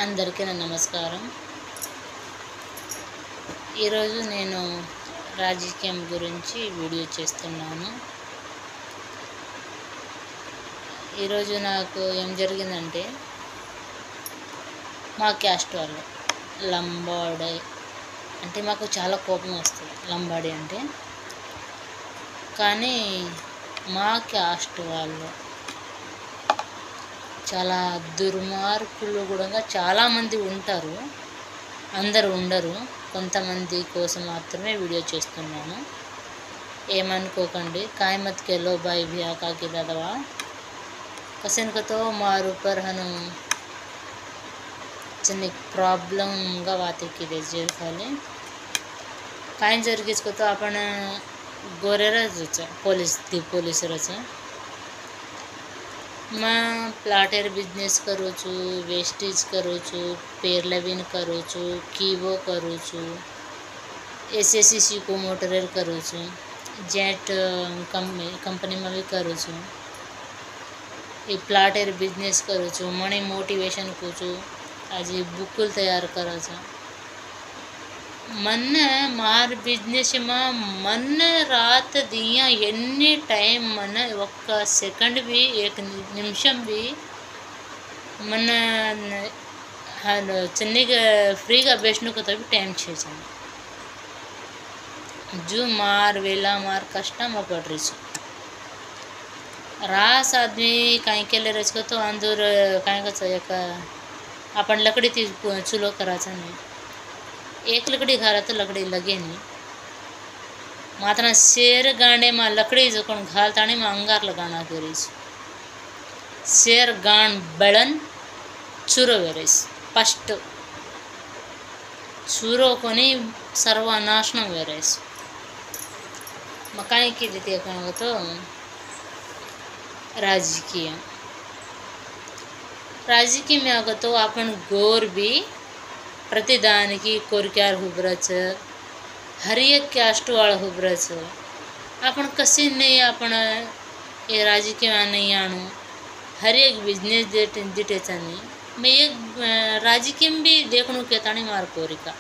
అందరికీ నా నమస్కారం. ఈరోజు నేను రాజకీయం గురించి వీడియో చేస్తున్నాను. ఈరోజు నాకు ఏం జరిగిందంటే, మా క్యాస్ట్ వాళ్ళు లంబాడి అంటే మాకు చాలా కోపం వస్తుంది. లంబాడి అంటే కానీ మా క్యాస్ట్ వాళ్ళు చాలా దుర్మార్గులు కూడా చాలామంది ఉంటారు. అందరూ ఉండరు. కొంతమంది కోసం మాత్రమే వీడియో చేస్తున్నాను. ఏమనుకోకండి. कायमत के लो भाई भी आका की दादवा कसन को तो मार ऊपर हनु चने प्रॉब्लम गा वाते की दे जे खाली काय जरगीस को तो आपण गोरेरच पोलीस रच मैं प्लाटेर बिजनेस करूँ छू, वेस्टेज करूँ छू, पेरलविन करूँ छू, कीवो करूँ छू, एसएससी को मोटरेर करूँ छू, जेट कंपनी में भी करूँ छू, ये प्लाटेर बिजनेस करूँ छू, मनी मोटिवेशन को छू, आज बुकुल तैयार करा छू. मन मार बिजनेस में मन रात दिया एनी टाइम मन ఒక్క సెకండ్ भी एक निमिषम भी मन చెన్నీగా ఫ్రీగా బెస్ట్ను को भी टाइम छे जो मार वेला मार कष्ट में पड़ रही छो रास आदमी कहीं के ले रच को तो अंदर कहीं का एक अपन लकड़ी थी चूल्हो कराचा नहीं एक लकड़ी घाला तो लकड़ी लगे नहीं मात्र शेर गांडे में लकड़ी जो कौन घालतानी में अंगार लगाना करीस शेर गांड बड़न चूरो वेरेस फस्ट चूरो कोनी सर्वनाशनम वेरेस मकाई की देती है तो राजकीय में आगो तो अपन गोर भी प्रतिदानकी कोरक्यार हुबरच हर एक कास्ट वाला हुबरच आपण कशी नाही आपण ये राजकीय नहीं आणू हर एक बिजनेस दिटेचा नहीं मैं एक राजकीय भी देखणू केतानी मार कोरिका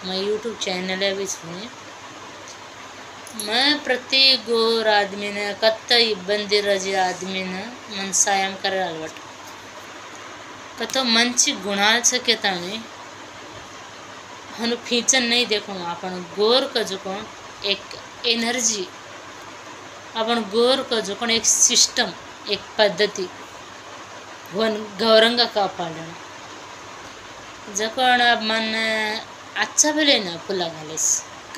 मैं यूट्यूब चैनल है भी सुनी मैं प्रति गोर आदमी ने कत्त इब्बंदी रजे आदमी ने मन सायम करे अलवट कतो मंची गुणाल सकेतानी हनु फीचन नहीं देखो अपन गोर का जो कौन एक एनर्जी अपन गोर का जो कौन एक सिस्टम एक पद्धति वन गौरंगा का पालन जो कौन अब मन अच्छा भले ना फुला घालेस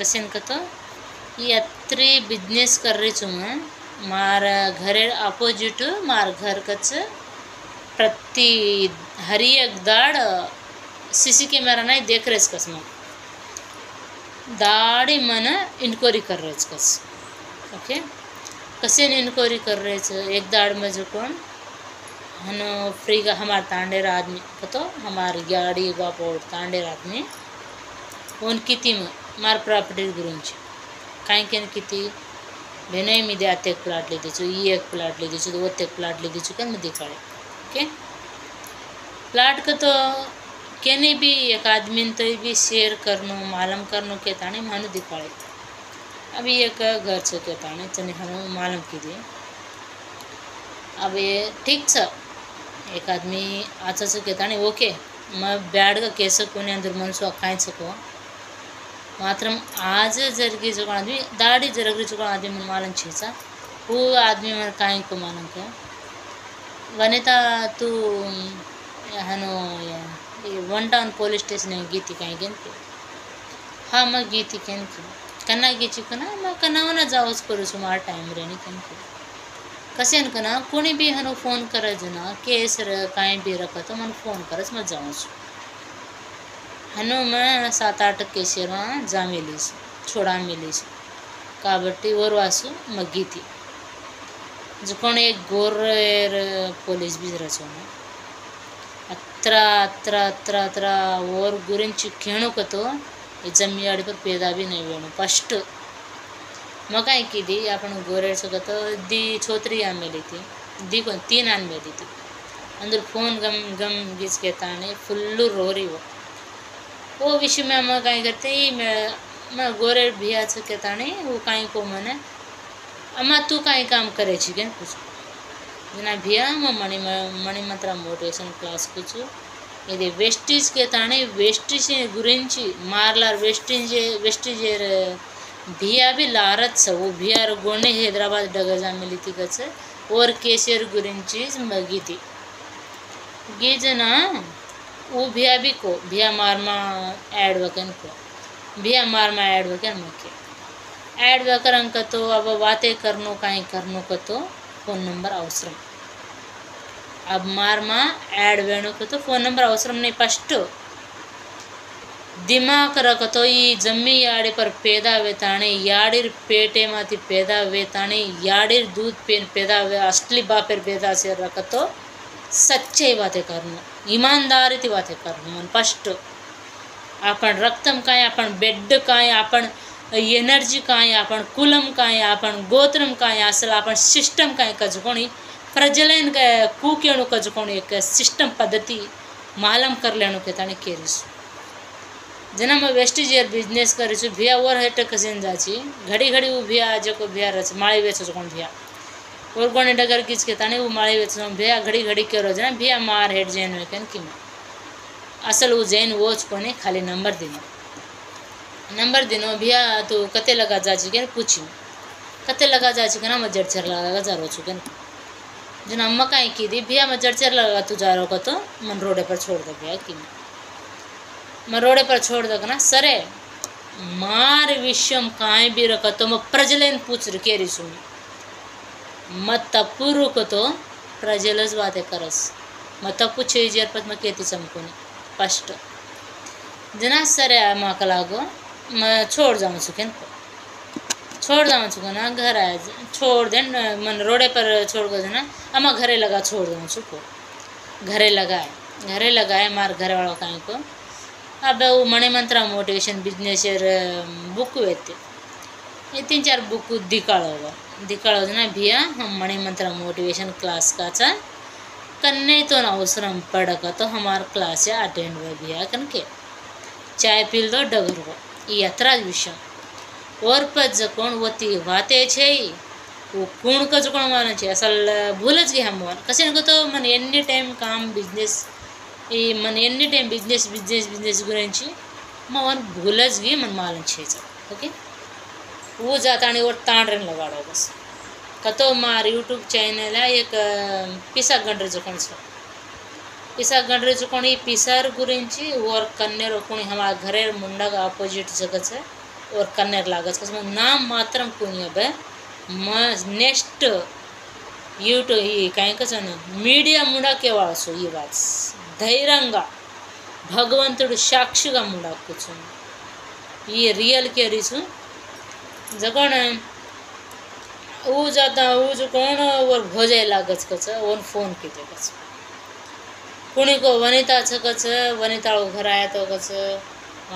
कसेन का तो ये अत्री बिजनेस कर रही छू मैं मार घरे अपोजिट मार घर कच प्रति हरी एक दाड़ सीसी कैमरा नहीं देख रहे कस मग दाड़ी मन इंक्वायरी कर रहे कस ओके कसे इंक्वायरी कर रहे एक दाड़ में जो कौन हनो फ्री का हमारे तांडेर आदमी को तो हमारी गाड़ी बाप और तांडेर आदमी उन किती में मार प्रॉपर्टी गुరించి काई के किती भेने मी दे आते एक प्लाट ले दीचो ये एक प्लाट ले दीचो वो एक प्लाट ले दीचो कन में दिखाड़े ओके प्लाट का तो केने भी एक आदमी तो भी शेयर करनो मालूम करनो के ताने मानो दिखाड़े अभी एक घर से के ताने चने हम मालूम की दे अब ये ठीक छ एक आदमी अच्छा से के ताने ओके मैं बैड का कैसे कोने अंदर मन सो खाई सको मात्र आज जरगी जो आदमी दाढ़ी जरगी जो आदमी मन मालूम छीसा वो आदमी मन काई को मालूम का वनिता तू हनो वन टाउन पोलीस स्टेशन गीती कहीं गेंती हाँ मैं गीती केन की कन्ना गीची कना मैं कनावना जाऊस करू सुमार टाइम रेनी केन की कसे कना कोणी भी हनो फोन करज ना केस र काई भी रखा तो मन फोन करज मैं जाऊस हनो मैं 7-8 केसेर जा मिलीस छोड़ा मिलीस काबट्टी और वासु मैं गीती जो कौन एक गोर पोलीस भी रचो अत्रा अत्रा अत्रा अत्रा और गुరించి खेणुकतो जमियाड़ी पर पैदा भी नहीं वेणु फस्ट मकाई की दी अपन गोरे सो तो दी छोत्री आन मेली थी दी को 3 आन मेली थी अंदर फोन गम गम गिज के ताने फुल्लू रोरी वो विषय में हम कहीं करते मैं गोरे भिया से के ताने वो कहीं को मने अम्मा तू कहीं काम करे छी के कुछ जना भिया मणि मंत्र मोटिवेशन क्लास कुछ ఇది వెస్టీజ్ కే తానే వెస్టీజ్ గురించి మార్లార్ వెస్టీజ్ भिया भी लारत छ वो भिया गोने हैदराबाद डगजा मिली थी कच और केसर गुरिंची मगी थी गिजना वो भिया भी को भिया मारमा ऐड वकन को भिया मारमा ऐड वकन मके ऐड वकर अंक तो अब बातें करनो काई करनो को तो फोन नंबर अवसरम अब मारमा ऐड वेणु को तो फोन नंबर अवसरम नहीं फस्ट दिमाग रखतो ई जम्मी याड़ी पर पैदा वेताने याड़ीर पेटे माती पैदा वेताने याड़ीर दूध पेन पैदा वे असली बापेर पैदा से रखतो सच्चे बातें करनो ईमानदारी थी बातें करनो मन फस्ट आपण रक्तम काय आपण बेड काय आपण एनर्जी काय आपण कुलम काय आपण गोत्रम काय असल आपण सिस्टम काय कजकोणी प्रजलन कूकेणु कजकोणी एक सिस्टम पद्धति मालम कर लेणु के ताने केरिस जना मैं वेस्टेज एर बिजनेस करीछु भिया और हेट कसिन जाची घड़ी घड़ी वो भिया जको भिया रच माळी वेचो कोण भिया और कोणी डगर किच के ताने वो माळी वेचो भिया घड़ी घड़ी केरो जना भिया मार हेड जैन वेकन कि असल वो जैन वोच कोने खाली नंबर दिनो भिया तो कते लगा जाची के पूछी कते लगा जाची के ना मैं जड़चर लगा जा रो चुके जना अम्मा काई की दी भिया मैं जड़चर लगा तू जा रो को तो मन रोडे पर छोड़ दे भिया कि मैं रोडे पर छोड़ दो ना सरे मार विषयम काय भी रखा तो मैं प्रजलन पूछ के रिसु मत तपुरु को तो प्रजलस बातें करस मत तपु छेजर पत मैं केती चमकोनी फस्ट जना सरे माँ कलागो मैं छोड़ जाऊँ चुके ना घर आए छोड़ दे मन रोडे पर छोड़ गो ना अम्मा घरे लगा छोड़ दूँ चुको घरे लगाए मार घर वालों का को अब वो मणि मंत्र मोटिवेशन बिजनेस बुक वेते ये 3-4 बुक दिकाळो ना भिया हम मणि मंत्र मोटिवेशन क्लास का चा कन्ने तो ना अवसरम पड़क तो हमार क्लास अटेंड हुआ भिया कनके चाय पील दो डगर हो ये अतरा विषय और पर जकोण वती वाते छे वो कूण का जकोण माने छे असल भूलज गए हम कसे को तो मन एनी टाइम काम बिजनेस ఈ మన ఎన్ని టైం బిజినెస్ గురించి मन भूलज गई मन मालन छे ओके वो जाता नहीं और तांड्रन लगाड़ो बस कतो मार यूट्यूब चैनल है एक पिसा गंड्रे जोकोण ఈ పిసార్ గురించి और कन्नेर कोणी हमारा घरे मुंडा का अपोजिट जगह है और कन्नेर लागत कसम नाम मात्रम कोणी अब नेक्स्ट यूट्यूब ये काय कसं मीडिया मुंडा केवाळ सो ये बात धैर्यंगा भगवंतुడు साक्षिगा मुंडा कुछ ये रियल के रिसु जकोण वो जाता वो जो कौन और भोजे लागत कच ओन फोन किते कच कुणी को वनिता छकच वनिता घर आया तो कच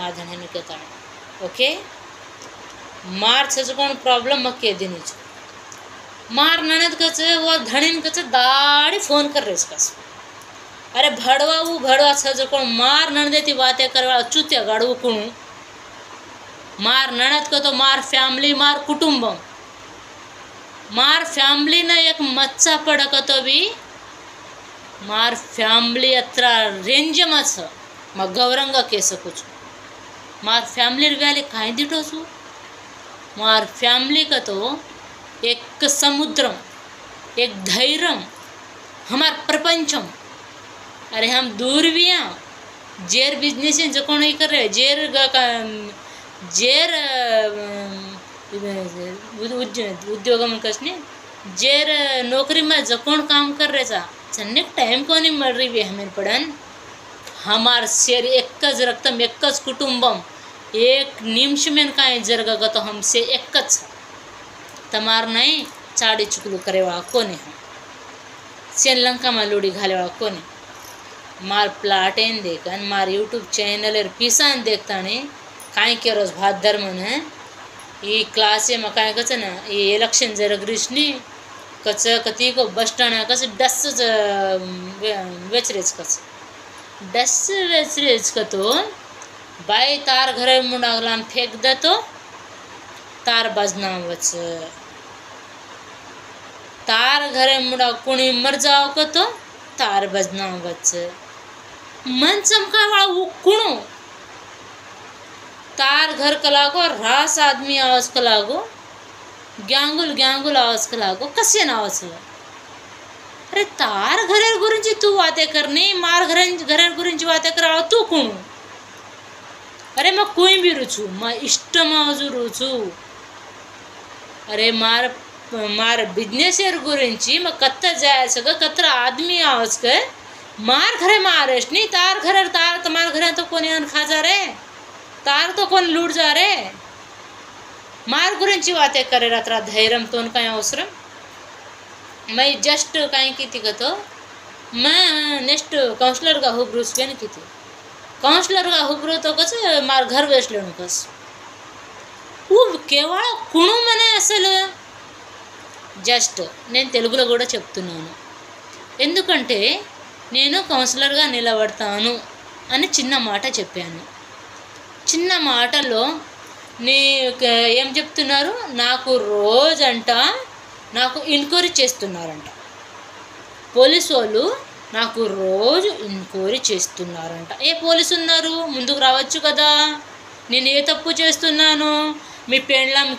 आधने ने केता ओके मार छ जो कौन प्रॉब्लम मके दिनी छ मार ननद कच वो धणीन कच दाड़ी फोन कर रेस कच अरे भड़वा छ जो कौन मार ननदे ती बातें करवा चुत्या गाड़ू कुणू मार ननद को तो मार फैमिली मार कुटुंबम मार फैमिली ने एक मच्छा पड़क तो भी मार फैमिली अत्र रेंज में छ मैं गौरंग कह सकूँ मार फैमिली व्याली कहीं दिटो छू मार फैमिली का तो एक समुद्रम एक धैर्यम हमार प्रपंचम अरे हम दूर भी हैं जेर बिजनेस जो कौन ही कर रहे जेर उद्योगम कसने जेर नौकरी में जकोण काम कर रहे सा चन्ने टाइम को नहीं मिल रही भी हमें पढ़न हमार शेर एकज रक्तम एकज कुटुंबम एक निमिष में काई जरगा तो हमसे एकज तमार नहीं चाड़ी चुकलू करे वाला कोने हम श्रीलंका में लूड़ी घाले वाला कोने मार प्लाटेन देखन मार यूट्यूब चैनल पिसान देखता नहीं काई के रोज भात धर्म है ये क्लास में काय कच ना ये इलेक्शन जरगरीश नी कच कती को बस स्टैंड कस डस वेचरेज कस डस वेचरेज का तो बाई तार घरे मुंडागलान फेंक दे तो तार बजना वच तार घरे मुंडा कुणी मर जाओ को तो तार बजना वच मन चमका वाला वो कुणो तार घर कलागो रास आदमी आवाज कलागो ग्यांगुल ग्यांगुल आवाज कलागो कसे नावाच अरे तार घरेर गुరించి तू वाते करनी मार घरेर गुరించి वाते कराव तू कोण अरे मैं कोई भी रुचू मैं इष्ट मावजू रुचू अरे मार बिजनेसर गुరించి मैं कत्ता जायचं ग कत्रा आदमी आवाज के मार घरे मारेश नहीं तार घरेर तार तमार घरे तो कोणी अन खा जा रे तार तो कोण लूट जा रे मार गुరించి वाते करे रात्रा धैर्यम तो काय अवसरम मैं जस्ट काय किती गतो मैं नेक्स्ट काउंसलर का हुब्रूस बेन किती काउंसलर का हुब्रो तो कस मार घर वेसलेनु कस वो केवल कुणु मने అసలు జస్ట్ నేను తెలుగులో కూడా చెప్తున్నాను ఎందుకంటే నేను కౌన్సిలర్గా నిలబడతాను అని చిన్న మాట చెప్పాను చిన్న మాటలో నీ ఏం చెప్తున్నారు నాకు రోజంట నాకు ఎంక్వైరీ చేస్తున్నారంట పోలీసు వాళ్ళు నాకు రోజు ఎంక్వైరీ చేస్తున్నారంట ఏ పోలీసు ఉన్నారు ముందుకు రావచ్చు కదా నేను ఏ తప్పు చేస్తున్నాను మీ పెళ్ళాం